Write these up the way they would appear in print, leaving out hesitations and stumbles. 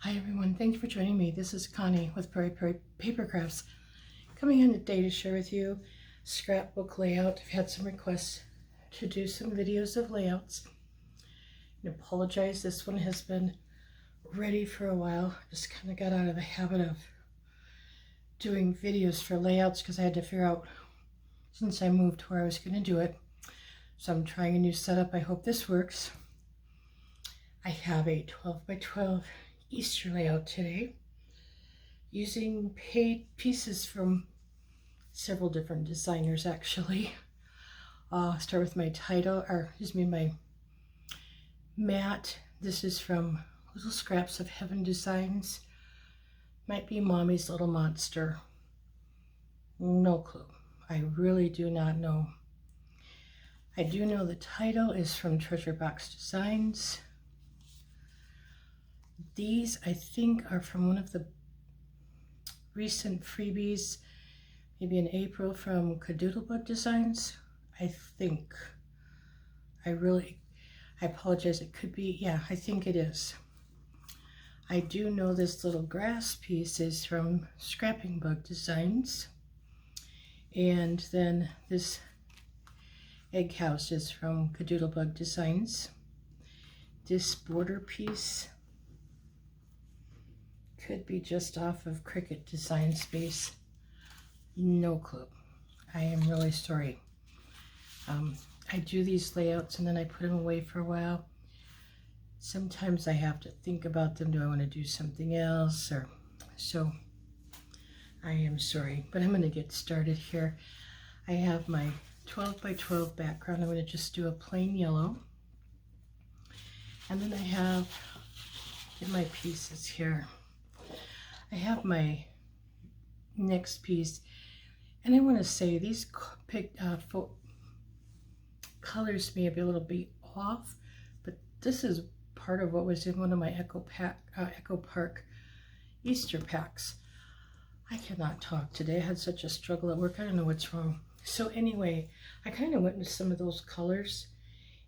Hi everyone, thank you for joining me. This is Connie with Prairie Paper Crafts, coming in today to share with you scrapbook layout. I've had some requests to do some videos of layouts. I apologize, this one has been ready for a while. Just kind of got out of the habit of doing videos for layouts because I had to figure out, since I moved, where I was going to do it. So I'm trying a new setup. I hope this works. I have a 12 by 12 Easter layout today, using pieces from several different designers actually. I'll start with my title, or excuse me, my mat. This is from Little Scraps of Heaven Designs. Might be Mommy's Little Monster. No clue. I really do not know. I do know the title is from Treasure Box Designs. These, I think, are from one of the recent freebies, maybe in April, from Cadoodlebug Designs, I think. I apologize, it could be, yeah, I think it is. I do know this little grass piece is from Scrapbook Designs, and then this egg house is from Cadoodlebug Designs. This border piece could be just off of Cricut Design Space. No clue. I am really sorry. I do these layouts and then I put them away for a while. Sometimes I have to think about them. Do I want to do something else? So I am sorry, but I'm going to get started here. I have my 12 by 12 background. I'm going to just do a plain yellow. And then I have in my pieces here, I have my next piece, and I want to say these colors may be a little bit off, but this is part of what was in one of my Echo Park Easter packs. I cannot talk today. I had such a struggle at work. I don't know what's wrong. So anyway, I kind of went with some of those colors,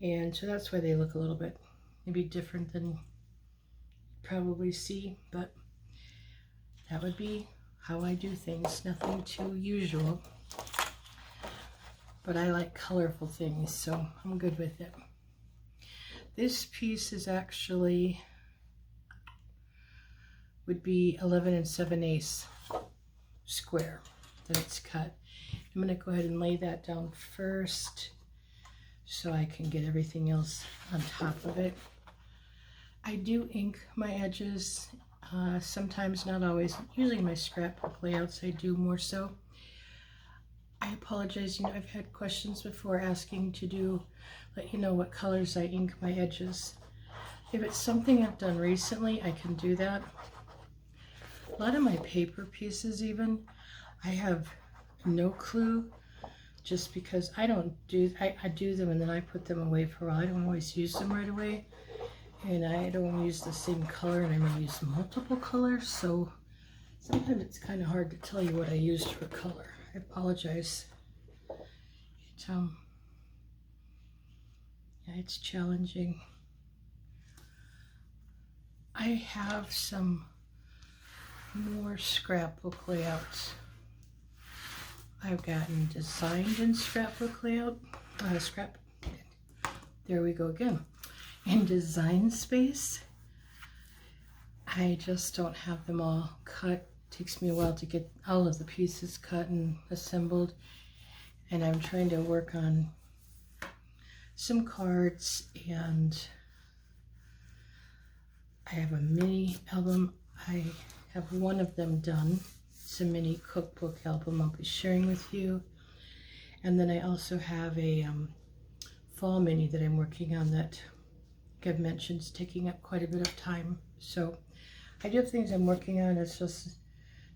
and so that's why they look a little bit maybe different than you probably see, but that would be how I do things. Nothing too usual, but I like colorful things, so I'm good with it. This piece is actually would be 11 7/8 square that it's cut. I'm going to go ahead and lay that down first so I can get everything else on top of it. I do ink my edges. Sometimes, not always. Usually my scrapbook layouts I do more so. I apologize, I've had questions before asking to let you know what colors I ink my edges. If it's something I've done recently, I can do that. A lot of my paper pieces even, I have no clue, just because I do them and then I put them away for a while. I don't always use them right away. And I don't use the same color, and I may use multiple colors, so sometimes it's kind of hard to tell you what I used for color. I apologize. It's challenging. I have some more scrapbook layouts I've gotten designed in scrapbook layout. There we go again. In Design Space. I just don't have them all cut. It takes me a while to get all of the pieces cut and assembled, and I'm trying to work on some cards, and I have a mini album. I have one of them done. It's a mini cookbook album I'll be sharing with you, and then I also have a fall mini that I'm working on that I've mentioned is taking up quite a bit of time. So I do have things I'm working on. It's just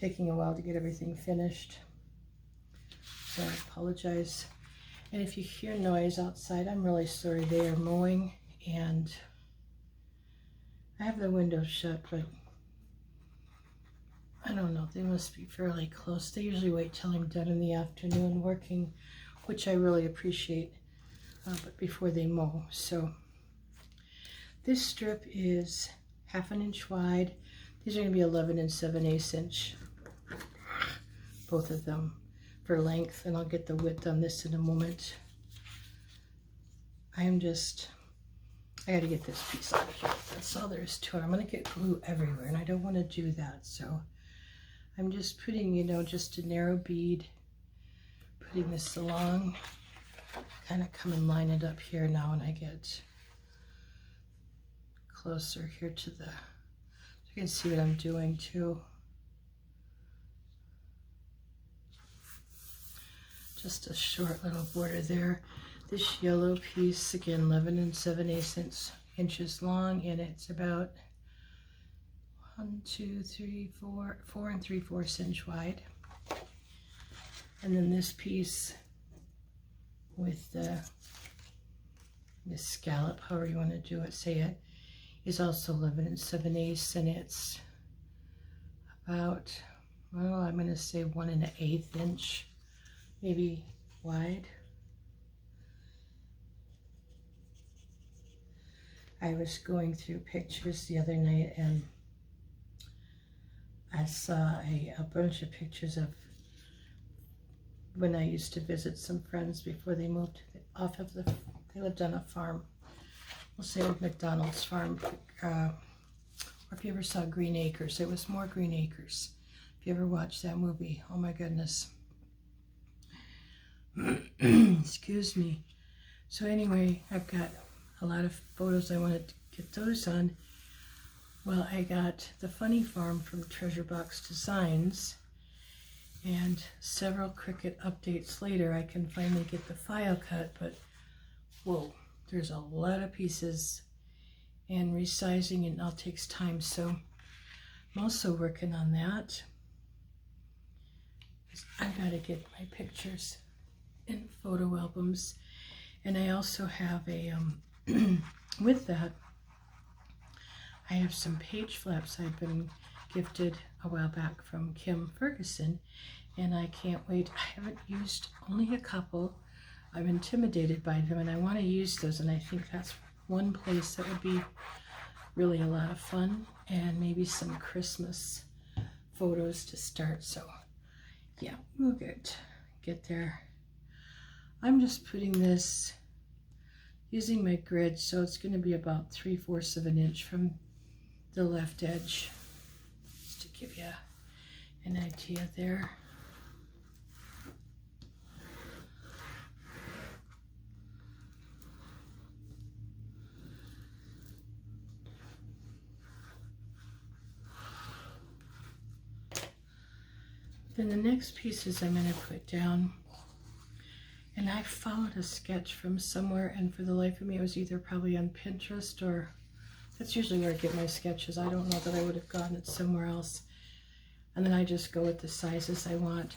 taking a while to get everything finished. So I apologize. And if you hear noise outside, I'm really sorry. They are mowing, and I have the windows shut, but I don't know. They must be fairly close. They usually wait till I'm done in the afternoon working, which I really appreciate, but before they mow. So this strip is 1/2 inch wide These are going to be 11 and 7/8 inch, both of them for length, and I'll get the width on this in a moment. I got to get this piece out of here. That's all there is to it. I'm going to get glue everywhere, and I don't want to do that, so I'm just putting, you know, just a narrow bead, putting this along, kind of come and line it up here now when I get closer here to the, so you can see what I'm doing too. Just a short little border there. This yellow piece, again, 11 and 7/8 inches long, and it's about 4 and 3/4 inch wide. And then this piece with this scallop, however you want to do it, say it, is also 11 and 7/8, and it's about, well, I'm going to say 1 1/8 inch, maybe wide. I was going through pictures the other night, and I saw a bunch of pictures of when I used to visit some friends before they moved off of they lived on a farm. We'll say old McDonald's farm, or if you ever saw Green Acres, it was more Green Acres. If you ever watched that movie, oh my goodness. Excuse me. So anyway, I've got a lot of photos. I wanted to get those on. Well, I got the Funny Farm from Treasure Box Designs, and several Cricut updates later, I can finally get the file cut, but whoa, there's a lot of pieces, and resizing it all takes time, so I'm also working on that. I've got to get my pictures in photo albums, and I also have a with that, I have some page flaps I've been gifted a while back from Kim Ferguson, and I can't wait. I haven't used, only a couple. I'm intimidated by them, and I want to use those, and I think that's one place that would be really a lot of fun, and maybe some Christmas photos to start. So yeah, we'll get there. I'm just putting this using my grid, so it's going to be about 3/4 of an inch from the left edge, just to give you an idea there. Then the next pieces I'm going to put down, and I followed a sketch from somewhere, and for the life of me, it was either probably on Pinterest, or that's usually where I get my sketches. I don't know that I would have gotten it somewhere else. And then I just go with the sizes I want.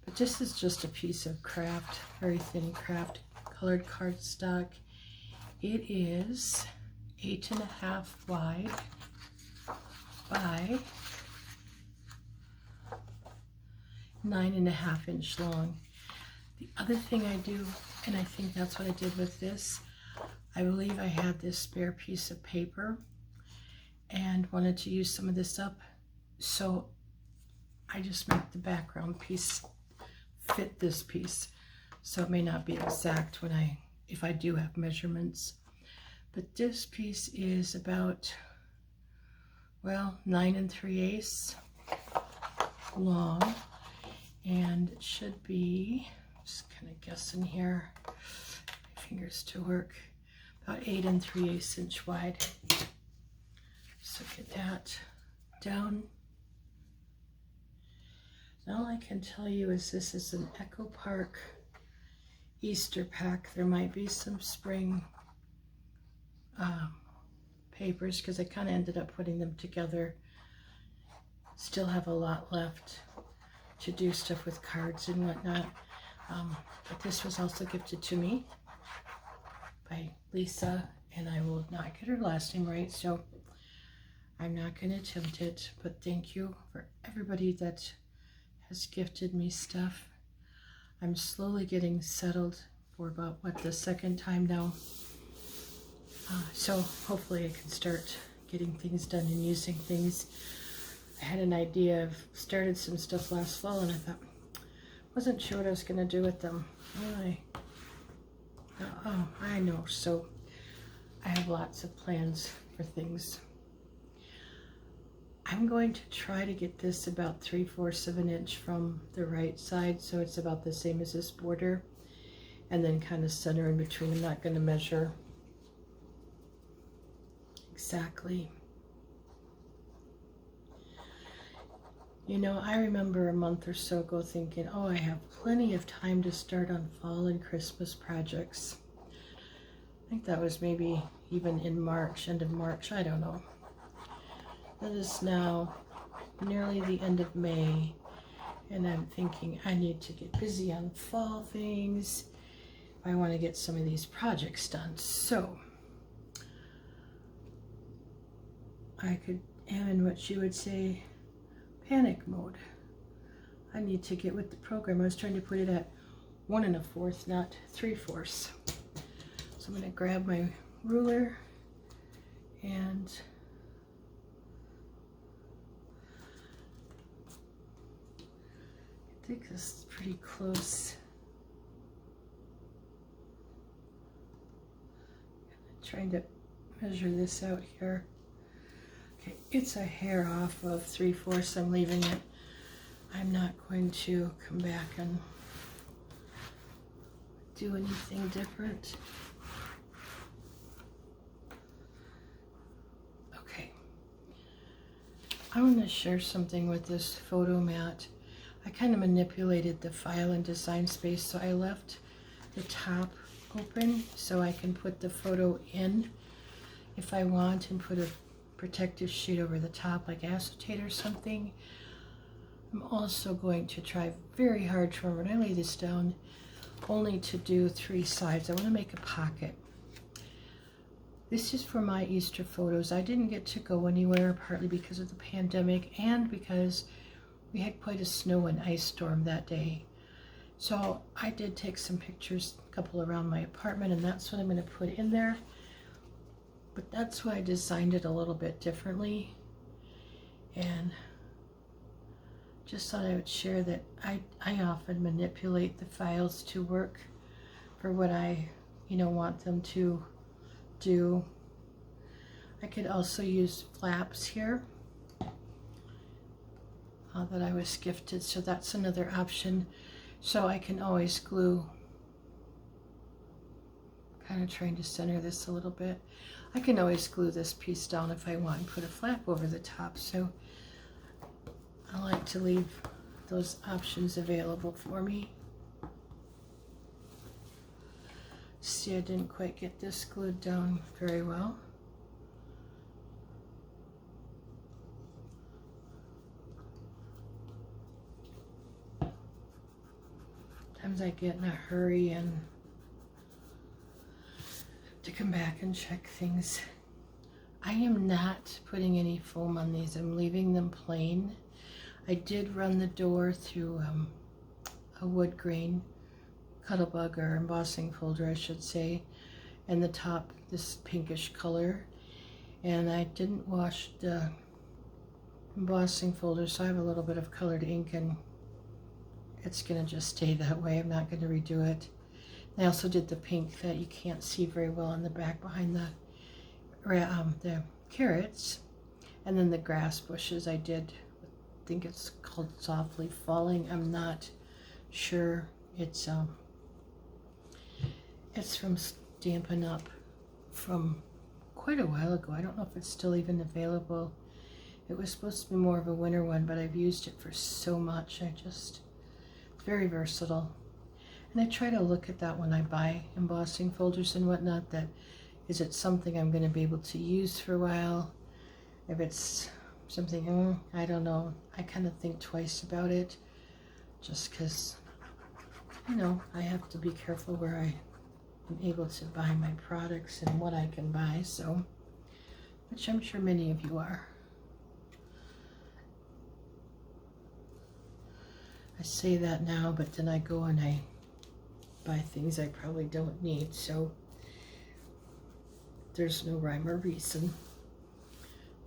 But this is just a piece of craft, very thin craft, colored cardstock. It is 8.5 wide by 9.5 inch long. The other thing I do, and I think that's what I did with this, I believe I had this spare piece of paper and wanted to use some of this up, so I just make the background piece fit this piece. So it may not be exact if I do have measurements, but this piece is about, well, 9 3/8 long, and it should be, just kind of guessing here, my fingers to work, about 8 3/8 inch wide. So get that down. All I can tell you is this is an Echo Park Easter pack. There might be some spring papers, because I kind of ended up putting them together. Still have a lot left to do stuff with cards and whatnot. But this was also gifted to me by Lisa, and I will not get her last name right, so I'm not going to attempt it. But thank you for everybody that has gifted me stuff. I'm slowly getting settled for about, the second time now. So hopefully I can start getting things done and using things. I had an idea of started some stuff last fall, and I thought, wasn't sure what I was going to do with them. Oh, I know. So I have lots of plans for things. I'm going to try to get this about 3/4 of an inch from the right side, so it's about the same as this border, and then kind of center in between. I'm not going to measure exactly. You know, I remember a month or so ago thinking, oh, I have plenty of time to start on fall and Christmas projects. I think that was maybe even in March, end of March, I don't know. It is now nearly the end of May, and I'm thinking I need to get busy on fall things if I want to get some of these projects done. So I am in what you would say panic mode. I need to get with the program. I was trying to put it at 1 1/4, not 3/4. So I'm going to grab my ruler, and I think this is pretty close. I'm trying to measure this out here. Okay, it's a hair off of 3/4. I'm leaving it. I'm not going to come back and do anything different. Okay. I want to share something with this photo mat. I kind of manipulated the file and design space, so I left the top open so I can put the photo in if I want and put a protective sheet over the top like acetate or something. I'm also going to try very hard to remember when I lay this down only to do 3 sides. I want to make a pocket. This is for my Easter photos. I didn't get to go anywhere, partly because of the pandemic and because we had quite a snow and ice storm that day. So I did take some pictures, a couple around my apartment, and that's what I'm going to put in there. But that's why I designed it a little bit differently, and just thought I would share that I often manipulate the files to work for what I want them to do. I could also use flaps here that I was gifted, so that's another option. So I can always glue, kind of trying to center this a little bit. I can always glue this piece down if I want and put a flap over the top. So I like to leave those options available for me. See, I didn't quite get this glued down very well. Sometimes I get in a hurry and to come back and check things. I am not putting any foam on these. I'm leaving them plain. I did run the door through a wood grain Cuttlebug or embossing folder, I should say, and the top this pinkish color, and I didn't wash the embossing folder, so I have a little bit of colored ink, and it's gonna just stay that way. I'm not gonna redo it. I also did the pink that you can't see very well on the back behind the carrots, and then the grass bushes I did. I think it's called Softly Falling. I'm not sure. It's from Stampin' Up from quite a while ago. I don't know if it's still even available. It was supposed to be more of a winter one, but I've used it for so much. It's very versatile. And I try to look at that when I buy embossing folders and whatnot, that is it something I'm going to be able to use for a while? If it's something, I don't know. I kind of think twice about it, just because, I have to be careful where I am able to buy my products and what I can buy, so, which I'm sure many of you are. I say that now, but then I go and I buy things I probably don't need, so there's no rhyme or reason,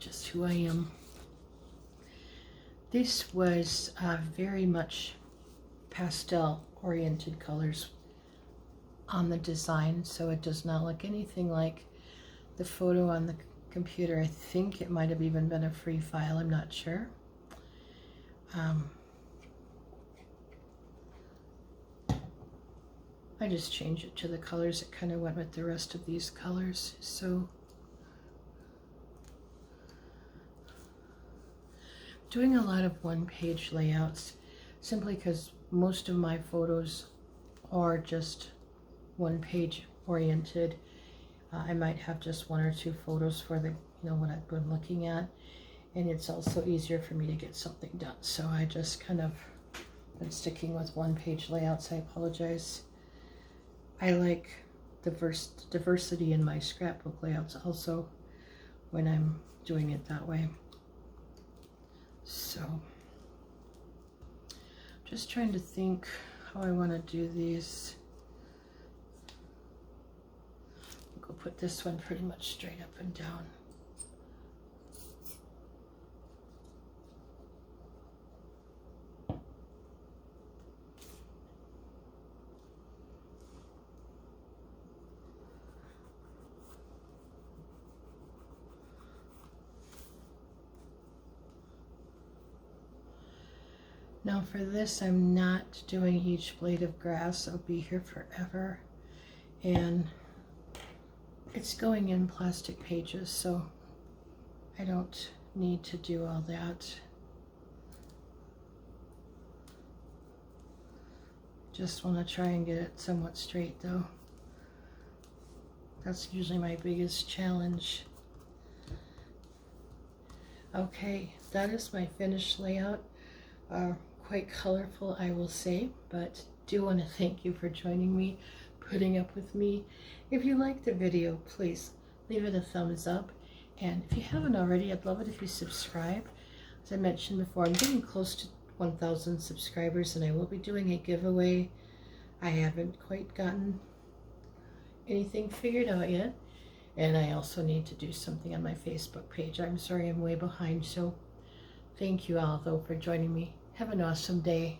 just who I am. This was very much pastel oriented colors on the design, so it does not look anything like the photo on the computer. I think it might have even been a free file, I'm not sure. I just changed it to the colors. It kind of went with the rest of these colors. So doing a lot of one-page layouts simply because most of my photos are just one-page oriented. I might have just one or two photos for the, what I've been looking at, and it's also easier for me to get something done. So I just kind of been sticking with one-page layouts. I apologize. I like diversity in my scrapbook layouts also when I'm doing it that way. So just trying to think how I want to do these. I'll go put this one pretty much straight up and down. Now for this, I'm not doing each blade of grass. I'll be here forever. And it's going in plastic pages, so I don't need to do all that. Just want to try and get it somewhat straight though. That's usually my biggest challenge. Okay, that is my finished layout. Quite colorful, I will say, but do want to thank you for joining me, putting up with me. If you liked the video, please leave it a thumbs up, and if you haven't already, I'd love it if you subscribe. As I mentioned before, I'm getting close to 1,000 subscribers, and I will be doing a giveaway. I haven't quite gotten anything figured out yet, and I also need to do something on my Facebook page. I'm sorry I'm way behind, so thank you all though for joining me. Have an awesome day.